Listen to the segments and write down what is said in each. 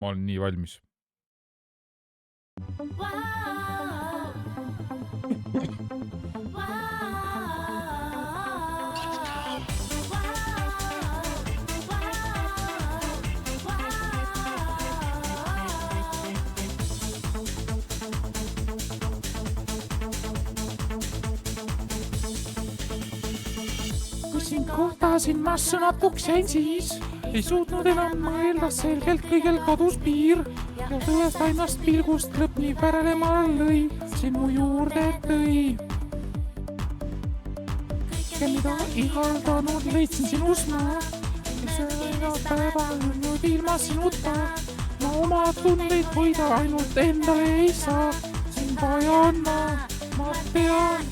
Ma olen nii valmis. Kui sind kohtasin, ma sõnatuks jäin siis. Ei suutnud enam mõelda, selgelt kõigel kadus piir. Ja tõest ainast pilgust lõpp nii pärelema lõi, sinu juurde tõi. Kõike, mida ihaldanud, leidsin sinust ma. Ja sööga päeva olnud ilma sinuta. Ma oma tundeid hoida ainult endale ei saa. Sind vajan ma pean.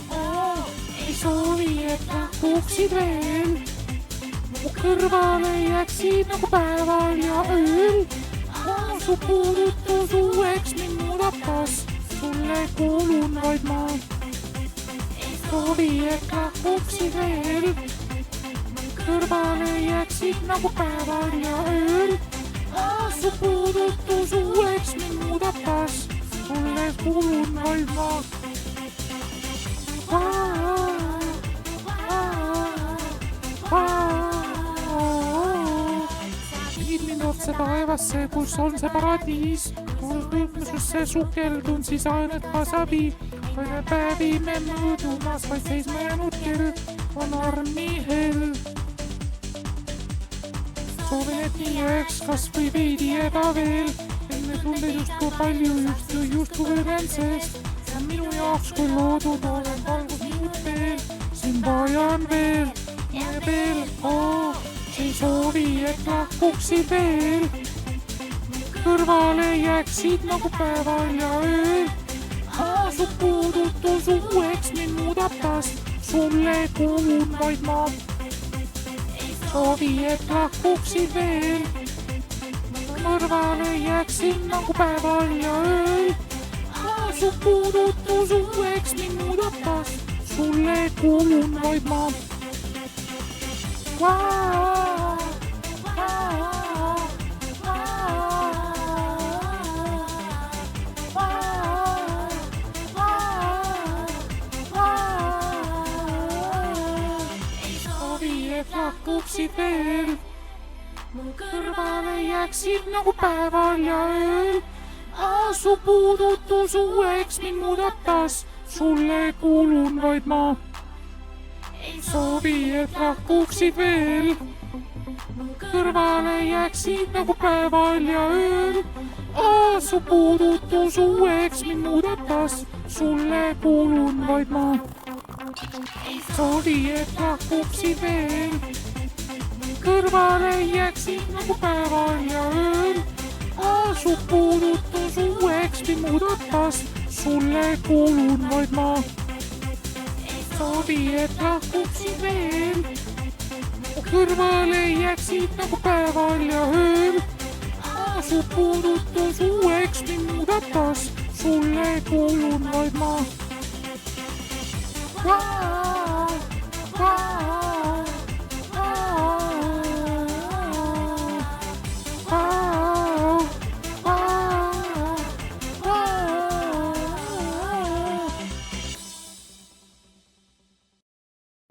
Ei soovi, et lahkuksid veel. Mu kõrvale jääksid nagu päeval ja ööl. Su puudutus uueks mind muudab taas. Sulle kuulun vaid ma. Ei soovi, et lahkuksid veel. Mu kõrvale jääksid nagu päeval ja ööl. Su puudutus uueks mind muudab taas. Sulle kuulun vaid ma. Viid mind otse taevasse, kus on see paradiis. Kultuursusse sukeldun, siis ainult kasabi. Vaine päevi me mõõdumas, vaid seisma jäänud kell on armi hell. Soovin, et nii jääks kas või veidi jääda veel. Enne tundeid justkui palju, justkui võrren seest. Ja minu jaoks, kui loodud olen valgus minut veel. Siin vajan veel ja veel, ei soovi, et lahkuksid veel. Kõrvale jääksid nagu päeval ja ööl. Su puudutus uueks mind muudab taas. Sulle kuulun vaid ma. Ei soovi, et lahkuksid veel. Kõrvale jääksid nagu päeval ja ööl. Su puudutus uueks mind muudab taas. Sulle kuulun vaid ma. Ei soovi, et lahkuksid veel. Mu kõrvale jääksid nagu päeval ja ööl. Su puudutus uueks mind muudab taas. Sulle kuulun vaid ma. Ei soovi, et lahkuksid veel. Mu kõrvale jääksid nagu päeval ja ööl. Su puudutus uueks mind muudab taas. Sulle kuulun vaid ma. Ei soovi, et lahkuksid veel. Mu kõrvale jääksid nagu päeval ja ööl. Su puudutus uueks mind muudab taas. Sulle kuulun vaid ma. Ei soovi, et lahkuksid veel. Mu kõrvale jääksid nagu päeval ja ööl. Su puudutus uueks mind muudab taas. Sulle kuulun vaid ma.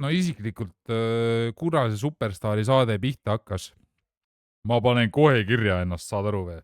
No isiklikult, kuna see Superstaari saade pihta hakkas, ma panen kohe kirja ennast, saad aru või?